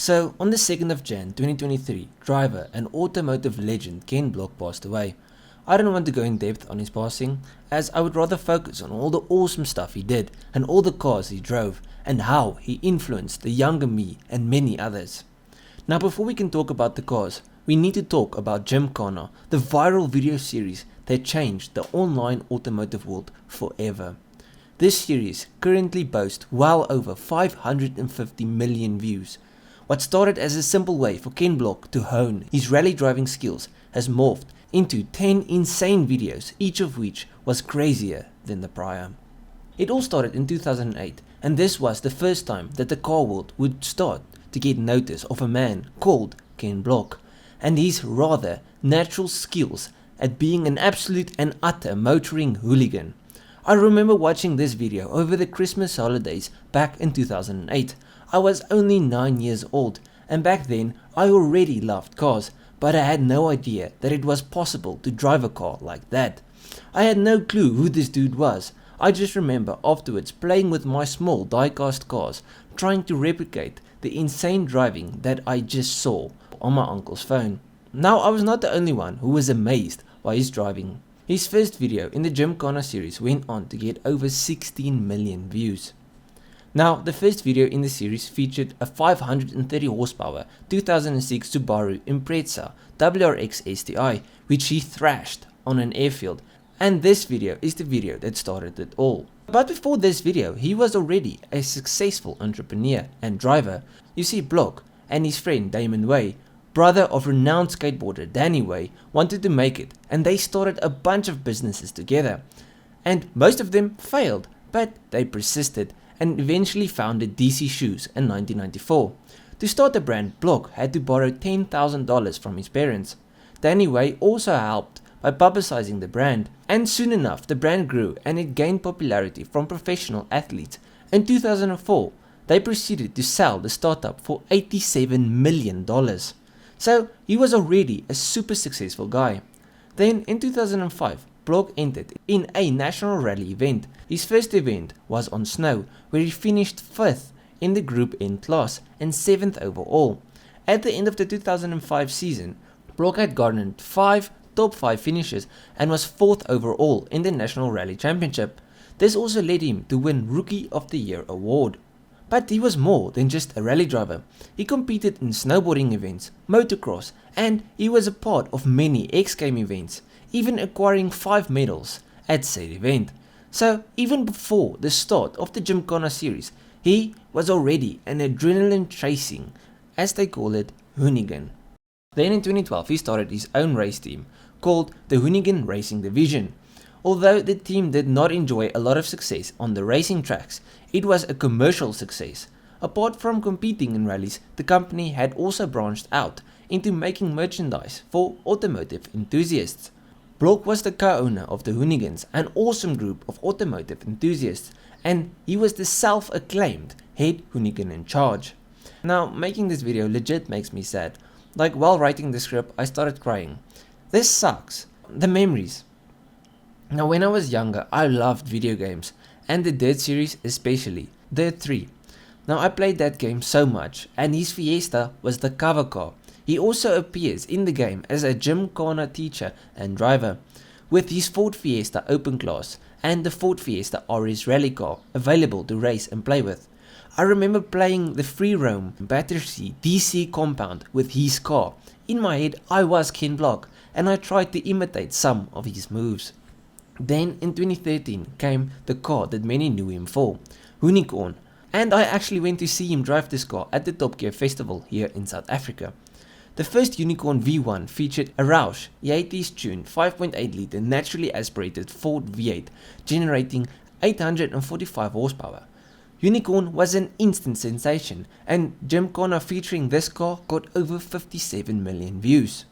So, on the 2nd of Jan 2023, driver and automotive legend Ken Block passed away. I don't want to go in depth on his passing, as I would rather focus on all the awesome stuff he did and all the cars he drove and how he influenced the younger me and many others. Now, before we can talk about the cars, we need to talk about Gymkhana, the viral video series that changed the online automotive world forever. This series currently boasts well over 550 million views. What started as a simple way for Ken Block to hone his rally driving skills has morphed into 10 insane videos, each of which was crazier than the prior. It all started in 2008, and this was the first time that the car world would start to get notice of a man called Ken Block and his rather natural skills at being an absolute and utter motoring hooligan. I remember watching this video over the Christmas holidays back in 2008. I was only 9 years old, and back then I already loved cars, but I had no idea that it was possible to drive a car like that. I had no clue who this dude was. I just remember afterwards playing with my small die-cast cars, trying to replicate the insane driving that I just saw on my uncle's phone. Now, I was not the only one who was amazed by his driving. His first video in the Gymkhana series went on to get over 16 million views. Now, the first video in the series featured a 530 horsepower 2006 Subaru Impreza WRX STI, which he thrashed on an airfield, and this video is the video that started it all. But before this video, he was already a successful entrepreneur and driver. You see, Block and his friend Damon Way, brother of renowned skateboarder Danny Way, wanted to make it, and they started a bunch of businesses together. And most of them failed, but they persisted and eventually founded DC Shoes in 1994. To start the brand, Block had to borrow $10,000 from his parents. Danny Way also helped by publicizing the brand, and soon enough the brand grew and it gained popularity from professional athletes. In 2004, they proceeded to sell the startup for $87 million. So he was already a super successful guy. Then in 2005, Block entered in a national rally event. His first event was on snow, where he finished 5th in the Group N class and 7th overall. At the end of the 2005 season, Block had garnered 5 top 5 finishes and was 4th overall in the National Rally Championship. This also led him to win Rookie of the Year award. But he was more than just a rally driver. He competed in snowboarding events, motocross, and he was a part of many X-Game events, even acquiring 5 medals at said event. So even before the start of the Gymkhana series, he was already an adrenaline chasing, as they call it, Hoonigan. Then in 2012 he started his own race team called the Hoonigan Racing Division. Although the team did not enjoy a lot of success on the racing tracks, it was a commercial success. Apart from competing in rallies, the company had also branched out into making merchandise for automotive enthusiasts. Block was the co-owner of the Hoonigans, an awesome group of automotive enthusiasts, and he was the self-acclaimed head Hoonigan in charge. Now, making this video legit makes me sad. Like, while writing the script, I started crying. This sucks. The memories. Now, when I was younger, I loved video games, and the Dirt series especially, Dirt 3. Now, I played that game so much, and his Fiesta was the cover car. He also appears in the game as a Gymkhana teacher and driver, with his Ford Fiesta Open Class and the Ford Fiesta RS Rally car available to race and play with. I remember playing the free roam Battersea DC compound with his car. In my head, I was Ken Block, and I tried to imitate some of his moves. Then in 2013 came the car that many knew him for, Hoonicorn, and I actually went to see him drive this car at the Top Gear Festival here in South Africa. The first Hoonicorn V1 featured a Roush 80s tuned 5.8 litre naturally aspirated Ford V8 generating 845 horsepower. Hoonicorn was an instant sensation, and Gymkhana featuring this car got over 57 million views.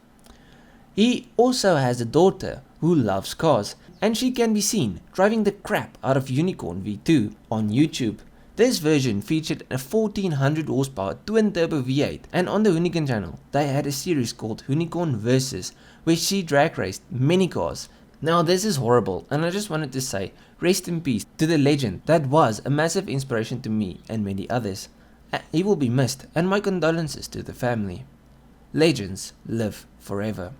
He also has a daughter who loves cars, and she can be seen driving the crap out of Hoonicorn V2 on YouTube. This version featured a 1400 horsepower twin turbo V8, and on the Hoonigan channel they had a series called Hoonicorn Versus, where she drag raced many cars. Now this is horrible, and I just wanted to say rest in peace to the legend that was a massive inspiration to me and many others. He will be missed, and my condolences to the family. Legends live forever.